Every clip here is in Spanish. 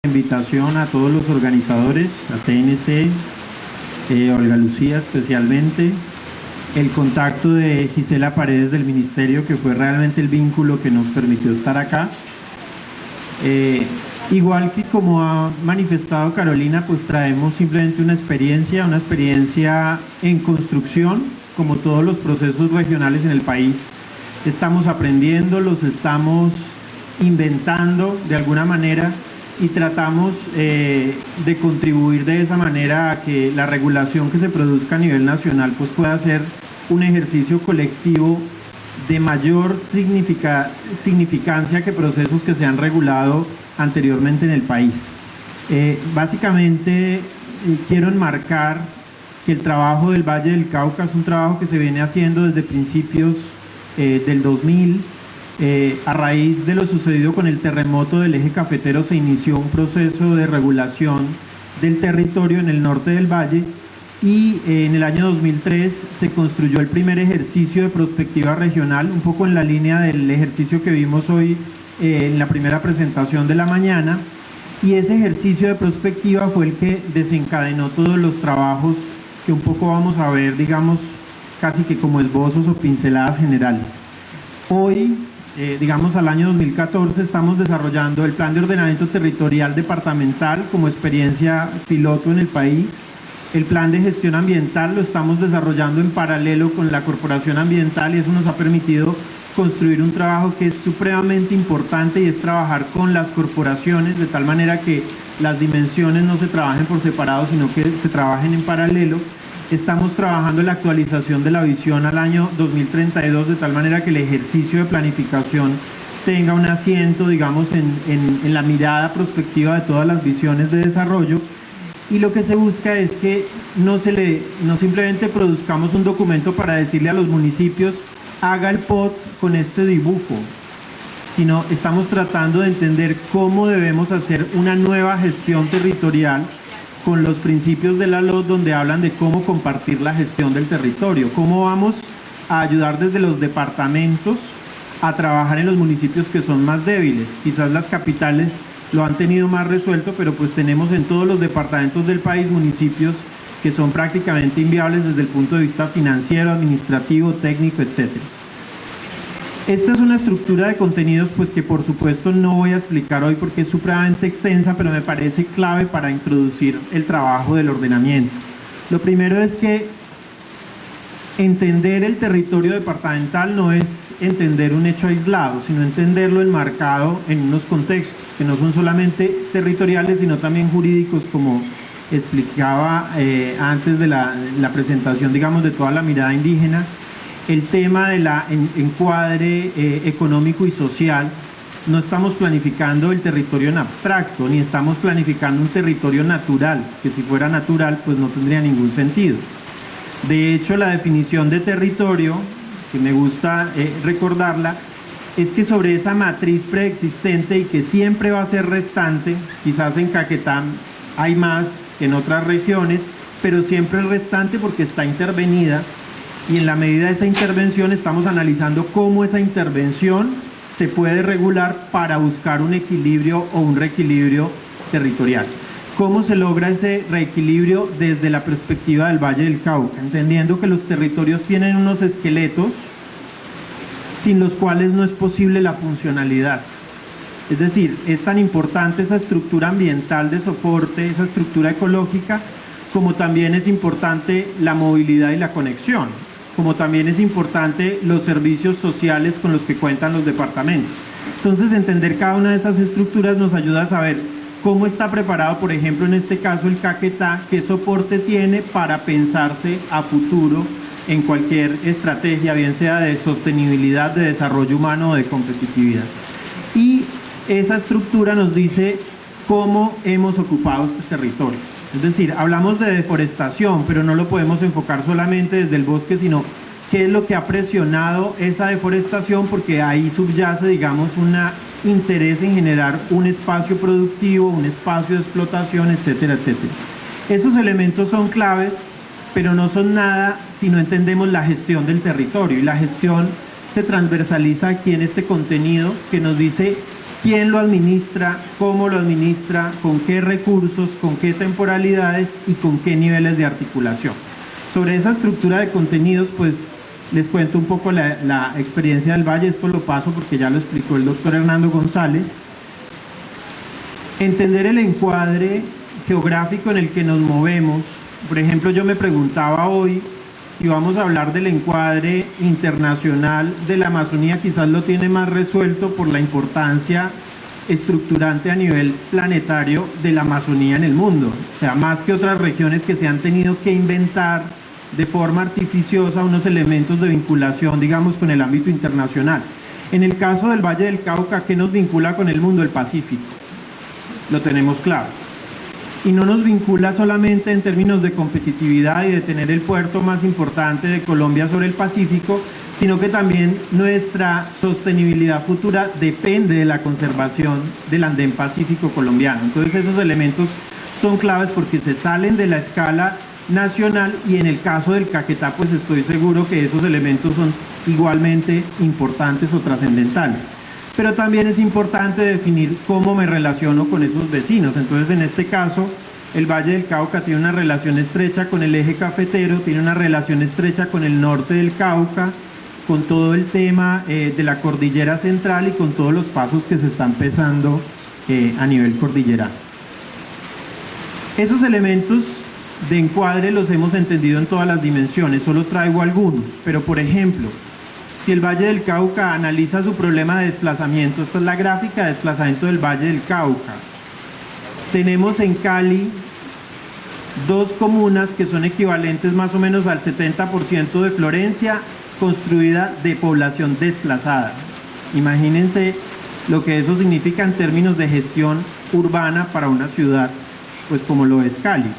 Invitación a todos los organizadores, a TNC, Olga Lucía especialmente, el contacto de Gisela Paredes del Ministerio, que fue realmente el vínculo que nos permitió estar acá. Igual que como ha manifestado Carolina, pues traemos simplemente una experiencia en construcción, como todos los procesos regionales en el país. Estamos aprendiendo, los estamos inventando de alguna manera, y tratamos de contribuir de esa manera a que la regulación que se produzca a nivel nacional pues pueda ser un ejercicio colectivo de mayor significancia que procesos que se han regulado anteriormente en el país. Básicamente quiero enmarcar que el trabajo del Valle del Cauca es un trabajo que se viene haciendo desde principios del 2000. A raíz de lo sucedido con el terremoto del eje cafetero se inició un proceso de regulación del territorio en el norte del valle y en el año 2003 se construyó el primer ejercicio de prospectiva regional, un poco en la línea del ejercicio que vimos hoy en la primera presentación de la mañana, y ese ejercicio de prospectiva fue el que desencadenó todos los trabajos que un poco vamos a ver, digamos, casi que como esbozos o pinceladas generales. Hoy, digamos al año 2014, estamos desarrollando el Plan de Ordenamiento Territorial Departamental como experiencia piloto en el país. El Plan de Gestión Ambiental lo estamos desarrollando en paralelo con la Corporación Ambiental y eso nos ha permitido construir un trabajo que es supremamente importante y es trabajar con las corporaciones de tal manera que las dimensiones no se trabajen por separado, sino que se trabajen en paralelo. Estamos trabajando en la actualización de la visión al año 2032 de tal manera que el ejercicio de planificación tenga un asiento, digamos, en la mirada prospectiva de todas las visiones de desarrollo, y lo que se busca es que no simplemente produzcamos un documento para decirle a los municipios haga el POT con este dibujo, sino estamos tratando de entender cómo debemos hacer una nueva gestión territorial con los principios de la LOD, donde hablan de cómo compartir la gestión del territorio, cómo vamos a ayudar desde los departamentos a trabajar en los municipios que son más débiles. Quizás las capitales lo han tenido más resuelto, pero pues tenemos en todos los departamentos del país municipios que son prácticamente inviables desde el punto de vista financiero, administrativo, técnico, etc. Esta es una estructura de contenidos pues que por supuesto no voy a explicar hoy porque es supremamente extensa, pero me parece clave para introducir el trabajo del ordenamiento. Lo primero es que entender el territorio departamental no es entender un hecho aislado, sino entenderlo enmarcado en unos contextos que no son solamente territoriales, sino también jurídicos, como explicaba antes de la presentación, digamos, de toda la mirada indígena. El tema de la encuadre económico y social, no estamos planificando el territorio en abstracto, ni estamos planificando un territorio natural, que si fuera natural pues no tendría ningún sentido. De hecho, la definición de territorio, que me gusta recordarla, es que sobre esa matriz preexistente y que siempre va a ser restante, quizás en Caquetá hay más que en otras regiones, pero siempre es restante porque está intervenida, y en la medida de esa intervención estamos analizando cómo esa intervención se puede regular para buscar un equilibrio o un reequilibrio territorial. ¿Cómo se logra ese reequilibrio desde la perspectiva del Valle del Cauca? Entendiendo que los territorios tienen unos esqueletos sin los cuales no es posible la funcionalidad. Es decir, es tan importante esa estructura ambiental de soporte, esa estructura ecológica, como también es importante la movilidad y la conexión, como también es importante los servicios sociales con los que cuentan los departamentos. Entonces, entender cada una de esas estructuras nos ayuda a saber cómo está preparado, por ejemplo, en este caso el Caquetá, qué soporte tiene para pensarse a futuro en cualquier estrategia, bien sea de sostenibilidad, de desarrollo humano o de competitividad. Y esa estructura nos dice cómo hemos ocupado este territorio. Es decir, hablamos de deforestación, pero no lo podemos enfocar solamente desde el bosque, sino qué es lo que ha presionado esa deforestación, porque ahí subyace, digamos, un interés en generar un espacio productivo, un espacio de explotación, etcétera, etcétera. Esos elementos son claves, pero no son nada si no entendemos la gestión del territorio, y la gestión se transversaliza aquí en este contenido que nos dice quién lo administra, cómo lo administra, con qué recursos, con qué temporalidades y con qué niveles de articulación. Sobre esa estructura de contenidos, pues les cuento un poco la experiencia del Valle. Esto lo paso porque ya lo explicó el doctor Hernando González. Entender el encuadre geográfico en el que nos movemos. Por ejemplo, yo me preguntaba hoy si vamos a hablar del encuadre internacional de la Amazonía. Quizás lo tiene más resuelto por la importancia estructurante a nivel planetario de la Amazonía en el mundo. O sea, más que otras regiones que se han tenido que inventar de forma artificiosa unos elementos de vinculación, digamos, con el ámbito internacional. En el caso del Valle del Cauca, ¿qué nos vincula con el mundo? El Pacífico. Lo tenemos claro. Y no nos vincula solamente en términos de competitividad y de tener el puerto más importante de Colombia sobre el Pacífico, sino que también nuestra sostenibilidad futura depende de la conservación del andén pacífico colombiano. Entonces esos elementos son claves porque se salen de la escala nacional, y en el caso del Caquetá pues estoy seguro que esos elementos son igualmente importantes o trascendentales. Pero también es importante definir cómo me relaciono con esos vecinos. Entonces en este caso el Valle del Cauca tiene una relación estrecha con el eje cafetero, tiene una relación estrecha con el norte del Cauca, con todo el tema de la cordillera central y con todos los pasos que se están pesando a nivel cordillerano. Esos elementos de encuadre los hemos entendido en todas las dimensiones, solo traigo algunos, pero por ejemplo, si el Valle del Cauca analiza su problema de desplazamiento, esta es la gráfica de desplazamiento del Valle del Cauca. Tenemos en Cali dos comunas que son equivalentes más o menos al 70% de Florencia, construida de población desplazada. Imagínense lo que eso significa en términos de gestión urbana para una ciudad, pues como lo es Cali.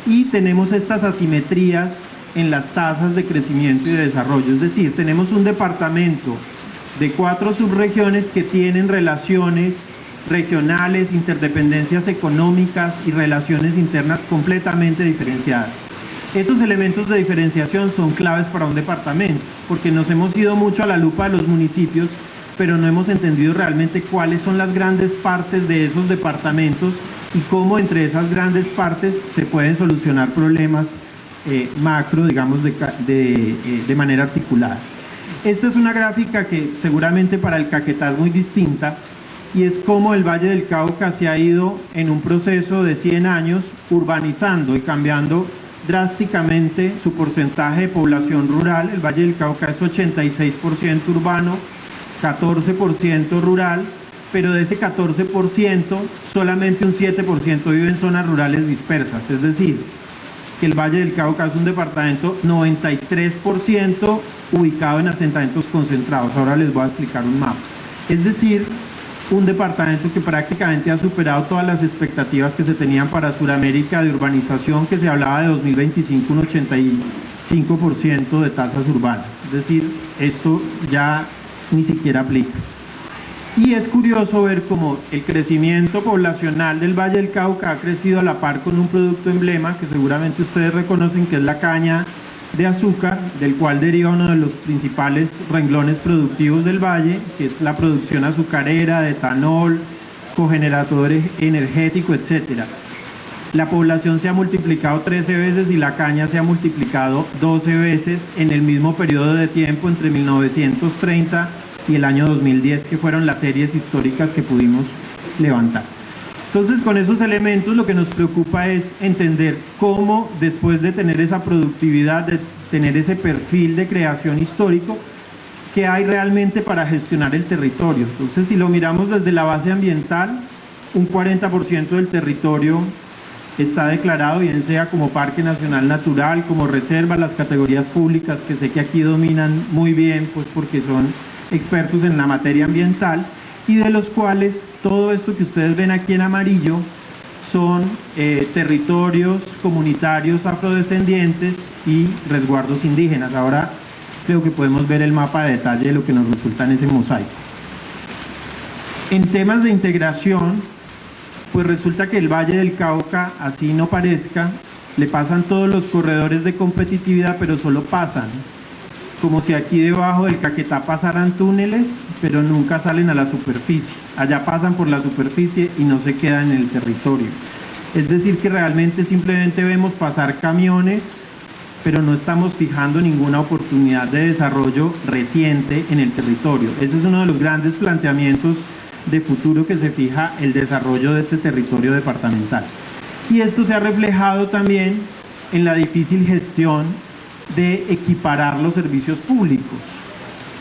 Y tenemos estas asimetrías en las tasas de crecimiento y de desarrollo, es decir, tenemos un departamento de 4 subregiones que tienen relaciones regionales, interdependencias económicas y relaciones internas completamente diferenciadas. Estos elementos de diferenciación son claves para un departamento, porque nos hemos ido mucho a la lupa de los municipios, pero no hemos entendido realmente cuáles son las grandes partes de esos departamentos y cómo entre esas grandes partes se pueden solucionar problemas macro, digamos, de manera articulada. Esta es una gráfica que seguramente para el Caquetá es muy distinta, y es cómo el Valle del Cauca se ha ido en un proceso de 100 años urbanizando y cambiando drásticamente su porcentaje de población rural. El Valle del Cauca es 86% urbano, 14% rural, pero de ese 14% solamente un 7% vive en zonas rurales dispersas, es decir, que el Valle del Cauca es un departamento 93% ubicado en asentamientos concentrados. Ahora les voy a explicar un mapa. Es decir, un departamento que prácticamente ha superado todas las expectativas que se tenían para Sudamérica de urbanización, que se hablaba de 2025 un 85% de tasas urbanas. Es decir, esto ya ni siquiera aplica. Y es curioso ver cómo el crecimiento poblacional del Valle del Cauca ha crecido a la par con un producto emblema que seguramente ustedes reconocen, que es la caña de azúcar, del cual deriva uno de los principales renglones productivos del valle, que es la producción azucarera, de etanol, cogeneradores energético, etc. La población se ha multiplicado 13 veces y la caña se ha multiplicado 12 veces en el mismo periodo de tiempo entre 1930 y el año 2010, que fueron las series históricas que pudimos levantar. Entonces, con esos elementos lo que nos preocupa es entender cómo, después de tener esa productividad, de tener ese perfil de creación histórico, qué hay realmente para gestionar el territorio. Entonces, si lo miramos desde la base ambiental, un 40% del territorio está declarado, bien sea como Parque Nacional Natural, como reserva, las categorías públicas que sé que aquí dominan muy bien, pues porque son expertos en la materia ambiental, y de los cuales todo esto que ustedes ven aquí en amarillo son territorios comunitarios afrodescendientes y resguardos indígenas. Ahora creo que podemos ver el mapa de detalle de lo que nos resulta en ese mosaico. En temas de integración, pues resulta que el Valle del Cauca, así no parezca, le pasan todos los corredores de competitividad, pero solo pasan, como si aquí debajo del Caquetá pasaran túneles, pero nunca salen a la superficie. allá pasan por la superficie y no se quedan en el territorio. Es decir, que realmente simplemente vemos pasar camiones, pero no estamos fijando ninguna oportunidad de desarrollo reciente en el territorio. Ese es uno de los grandes planteamientos de futuro que se fija el desarrollo de este territorio departamental. Y esto se ha reflejado también en la difícil gestión de equiparar los servicios públicos,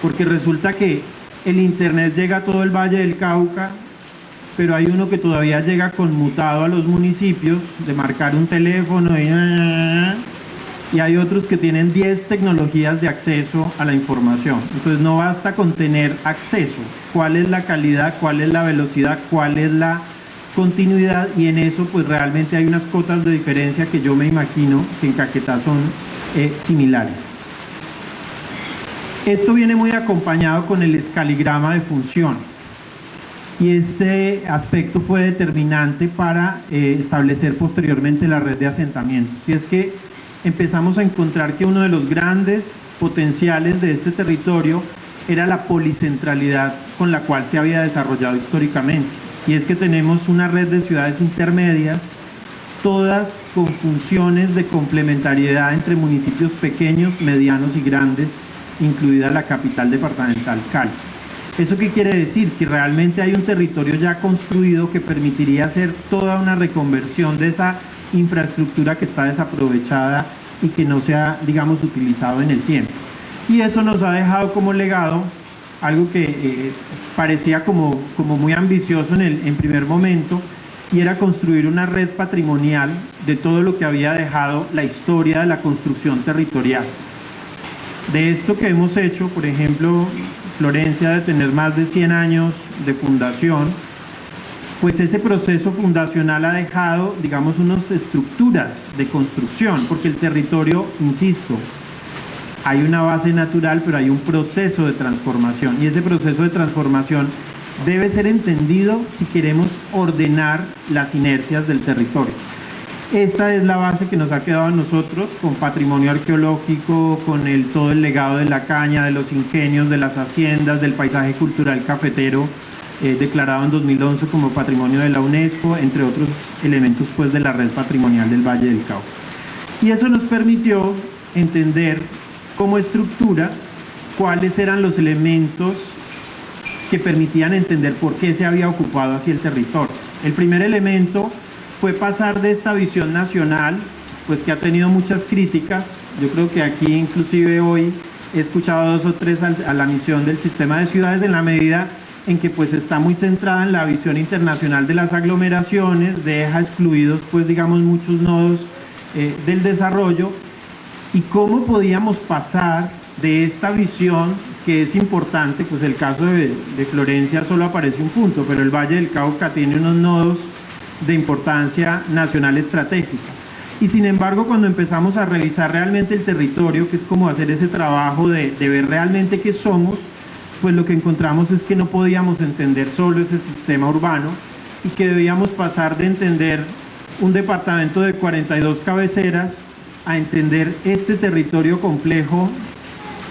porque resulta que el Internet llega a todo el Valle del Cauca, pero hay uno que todavía llega conmutado a los municipios, de marcar un teléfono y hay otros que tienen 10 tecnologías de acceso a la información. Entonces no basta con tener acceso. ¿Cuál es la calidad? ¿Cuál es la velocidad? ¿Cuál es la continuidad? Y en eso pues realmente hay unas cotas de diferencia que yo me imagino que en Caquetá son similares. Esto viene muy acompañado con el escaligrama de función. Y este aspecto fue determinante para establecer posteriormente la red de asentamientos. Y es que empezamos a encontrar que uno de los grandes potenciales de este territorio era la policentralidad con la cual se había desarrollado históricamente. Y es que tenemos una red de ciudades intermedias, todas con funciones de complementariedad entre municipios pequeños, medianos y grandes, incluida la capital departamental, Cali. ¿Eso qué quiere decir? Que realmente hay un territorio ya construido que permitiría hacer toda una reconversión de esa infraestructura que está desaprovechada y que no se ha, digamos, utilizado en el tiempo. Y eso nos ha dejado como legado algo que parecía como muy ambicioso en primer momento, y era construir una red patrimonial de todo lo que había dejado la historia de la construcción territorial. De esto que hemos hecho, por ejemplo, Florencia de tener más de 100 años de fundación, pues ese proceso fundacional ha dejado, digamos, unas estructuras de construcción, porque el territorio, insisto, hay una base natural, pero hay un proceso de transformación, y ese proceso de transformación debe ser entendido si queremos ordenar las inercias del territorio. Esta es la base que nos ha quedado a nosotros, con patrimonio arqueológico, con todo el legado de la caña, de los ingenios, de las haciendas, del paisaje cultural cafetero, declarado en 2011 como patrimonio de la UNESCO, entre otros elementos pues de la red patrimonial del Valle del Cauca. Y eso nos permitió entender como estructura cuáles eran los elementos que permitían entender por qué se había ocupado así el territorio. El primer elemento fue pasar de esta visión nacional, pues que ha tenido muchas críticas. Yo creo que aquí inclusive hoy he escuchado 2 o 3 a la misión del sistema de ciudades, en la medida en que pues está muy centrada en la visión internacional de las aglomeraciones, deja excluidos pues digamos muchos nodos del desarrollo, y cómo podíamos pasar de esta visión, que es importante, pues el caso de Florencia solo aparece un punto, pero el Valle del Cauca tiene unos nodos de importancia nacional estratégica. Y sin embargo, cuando empezamos a revisar realmente el territorio, que es como hacer ese trabajo de ver realmente qué somos, pues lo que encontramos es que no podíamos entender solo ese sistema urbano, y que debíamos pasar de entender un departamento de 42 cabeceras a entender este territorio complejo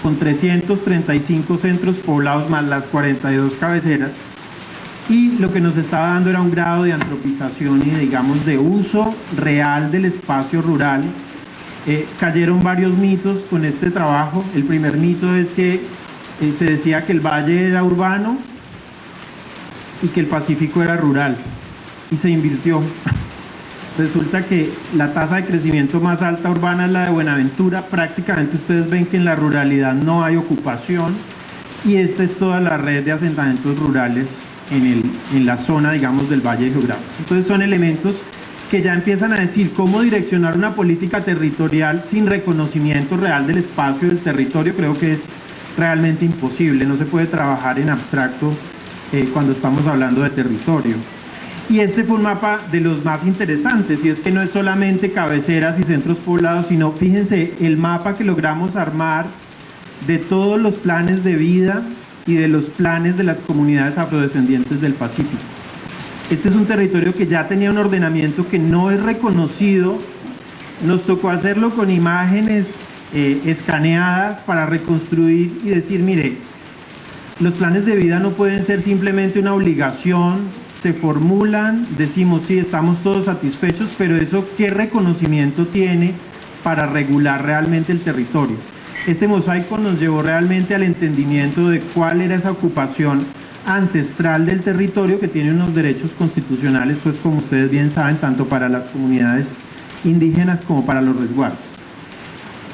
con 335 centros poblados más las 42 cabeceras, y lo que nos estaba dando era un grado de antropización y digamos de uso real del espacio rural. Cayeron varios mitos con este trabajo. El primer mito es que se decía que el valle era urbano y que el Pacífico era rural, y se invirtió. Resulta que la tasa de crecimiento más alta urbana es la de Buenaventura. Prácticamente ustedes ven que en la ruralidad no hay ocupación, y esta es toda la red de asentamientos rurales en la zona, digamos, del Valle Geográfico. Entonces son elementos que ya empiezan a decir cómo direccionar una política territorial sin reconocimiento real del espacio del territorio. Creo que es realmente imposible, no se puede trabajar en abstracto cuando estamos hablando de territorio. Y este fue un mapa de los más interesantes, y es que no es solamente cabeceras y centros poblados, sino, fíjense, el mapa que logramos armar de todos los planes de vida y de los planes de las comunidades afrodescendientes del Pacífico. Este es un territorio que ya tenía un ordenamiento que no es reconocido. Nos tocó hacerlo con imágenes escaneadas para reconstruir y decir, mire, Los planes de vida no pueden ser simplemente una obligación, se formulan, decimos sí, estamos todos satisfechos, pero eso ¿qué reconocimiento tiene para regular realmente el territorio? Este mosaico nos llevó realmente al entendimiento de cuál era esa ocupación ancestral del territorio que tiene unos derechos constitucionales, pues como ustedes bien saben, tanto para las comunidades indígenas como para los resguardos.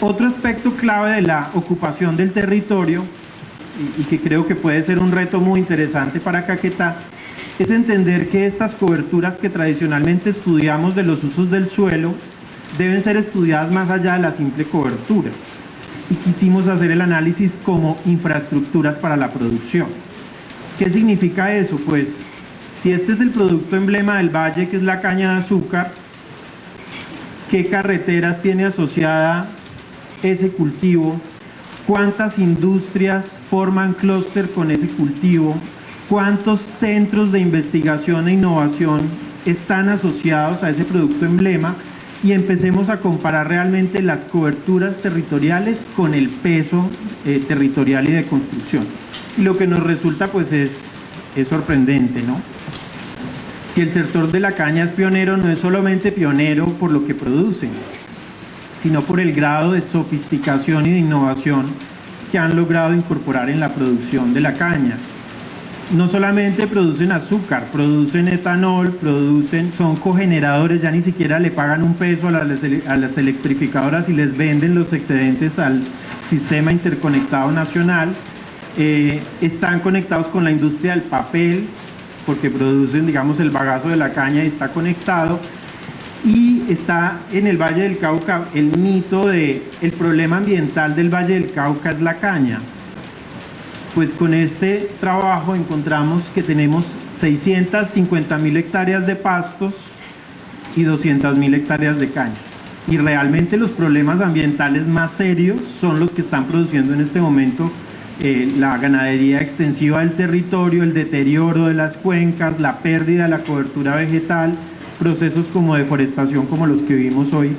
Otro aspecto clave de la ocupación del territorio, y que creo que puede ser un reto muy interesante para Caquetá, es entender que estas coberturas que tradicionalmente estudiamos de los usos del suelo deben ser estudiadas más allá de la simple cobertura. Y quisimos hacer el análisis como infraestructuras para la producción. ¿Qué significa eso? Pues si este es el producto emblema del valle, que es la caña de azúcar, ¿qué carreteras tiene asociada ese cultivo? ¿Cuántas industrias forman clúster con ese cultivo? ¿Cuántos centros de investigación e innovación están asociados a ese producto emblema? Y empecemos a comparar realmente las coberturas territoriales con el peso territorial y de construcción. Y lo que nos resulta pues es sorprendente, ¿no? Que el sector de la caña es pionero, no es solamente pionero por lo que producen, sino por el grado de sofisticación y de innovación que han logrado incorporar en la producción de la caña. No solamente producen azúcar, producen etanol, son cogeneradores, ya ni siquiera le pagan un peso a las electrificadoras y les venden los excedentes al sistema interconectado nacional. Están conectados con la industria del papel, porque producen, digamos, el bagazo de la caña y está conectado. Y está en el Valle del Cauca el mito de el problema ambiental del Valle del Cauca es la caña. Pues con este trabajo encontramos que tenemos 650.000 hectáreas de pastos y 200.000 hectáreas de caña. Y realmente los problemas ambientales más serios son los que están produciendo en este momento la ganadería extensiva del territorio, el deterioro de las cuencas, la pérdida de la cobertura vegetal, procesos como deforestación como los que vimos hoy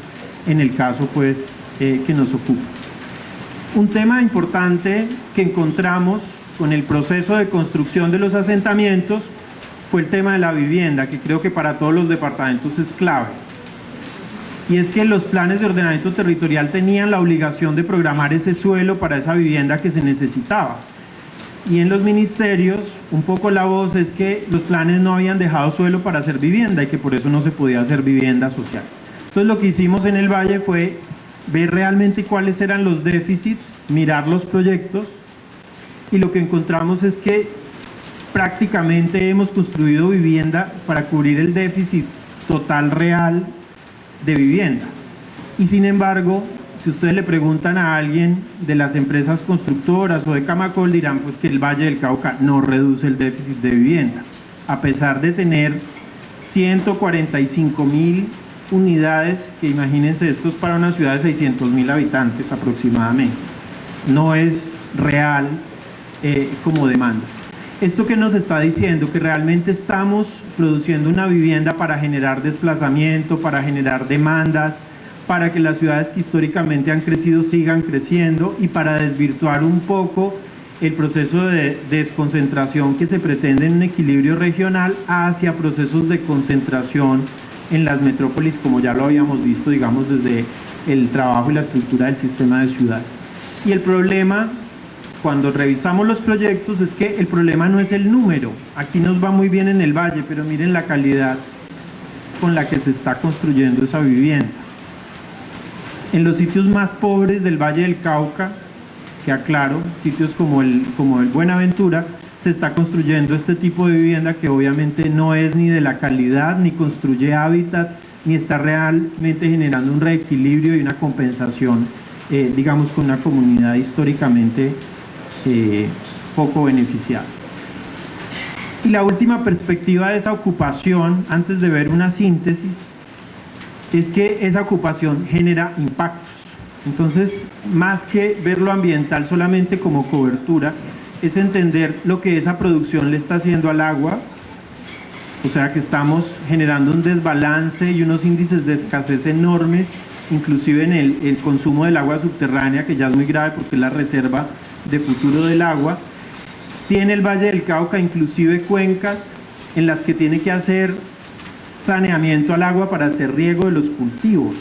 en el caso pues que nos ocupa. Un tema importante que encontramos con el proceso de construcción de los asentamientos fue el tema de la vivienda, que creo que para todos los departamentos es clave. Y es que los planes de ordenamiento territorial tenían la obligación de programar ese suelo para esa vivienda que se necesitaba. Y en los ministerios, un poco la voz es que los planes no habían dejado suelo para hacer vivienda y que por eso no se podía hacer vivienda social. Entonces lo que hicimos en el Valle fue ver realmente cuáles eran los déficits, mirar los proyectos, y lo que encontramos es que prácticamente hemos construido vivienda para cubrir el déficit total real de vivienda. Y sin embargo, si ustedes le preguntan a alguien de las empresas constructoras o de Camacol, dirán pues que el Valle del Cauca no reduce el déficit de vivienda, a pesar de tener 145.000 unidades, que imagínense, esto es para una ciudad de 600.000 habitantes aproximadamente. No es real como demanda. ¿Esto qué nos está diciendo? Que realmente estamos produciendo una vivienda para generar desplazamiento, para generar demandas, para que las ciudades que históricamente han crecido sigan creciendo y para desvirtuar un poco el proceso de desconcentración que se pretende en un equilibrio regional hacia procesos de concentración en las metrópolis, como ya lo habíamos visto, digamos, desde el trabajo y la estructura del sistema de ciudad. Y el problema, cuando revisamos los proyectos, es que el problema no es el número. Aquí nos va muy bien en el Valle, pero miren la calidad con la que se está construyendo esa vivienda. En los sitios más pobres del Valle del Cauca, que aclaro, sitios como el Buenaventura, se está construyendo este tipo de vivienda que obviamente no es ni de la calidad, ni construye hábitat, ni está realmente generando un reequilibrio y una compensación, digamos, con una comunidad históricamente poco beneficiada. Y la última perspectiva de esa ocupación, antes de ver una síntesis, es que esa ocupación genera impactos. Entonces, más que ver lo ambiental solamente como cobertura, es entender lo que esa producción le está haciendo al agua, o sea que estamos generando un desbalance y unos índices de escasez enormes, inclusive en el consumo del agua subterránea, que ya es muy grave porque es la reserva de futuro del agua, Tiene el Valle del Cauca inclusive cuencas en las que tiene que hacer saneamiento al agua para hacer riego de los cultivos.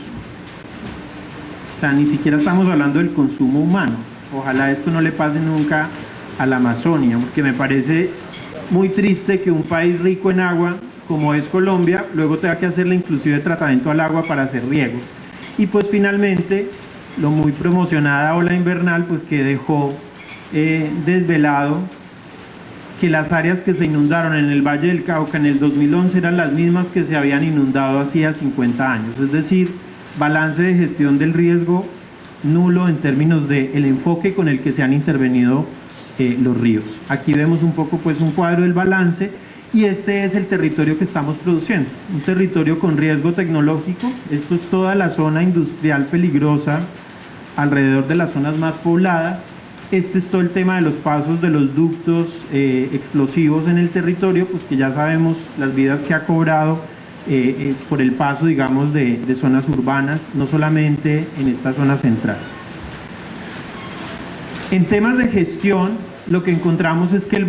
O sea, ni siquiera estamos hablando del consumo humano. Ojalá esto no le pase nunca a la Amazonia, porque me parece muy triste que un país rico en agua, como es Colombia, luego tenga que hacerle inclusive tratamiento al agua para hacer riego. Y pues finalmente, lo muy promocionada ola invernal, pues que dejó desvelado que las áreas que se inundaron en el Valle del Cauca en el 2011 eran las mismas que se habían inundado hacía 50 años. Es decir, balance de gestión del riesgo nulo en términos del enfoque con el que se han intervenido los ríos. Aquí vemos un poco pues un cuadro del balance y este es el territorio que estamos produciendo, un territorio con riesgo tecnológico. Esto es toda la zona industrial peligrosa alrededor de las zonas más pobladas. Este es todo el tema de los pasos de los ductos explosivos en el territorio, pues que ya sabemos las vidas que ha cobrado por el paso, digamos, de zonas urbanas, no solamente en esta zona central. En temas de gestión, lo que encontramos es que el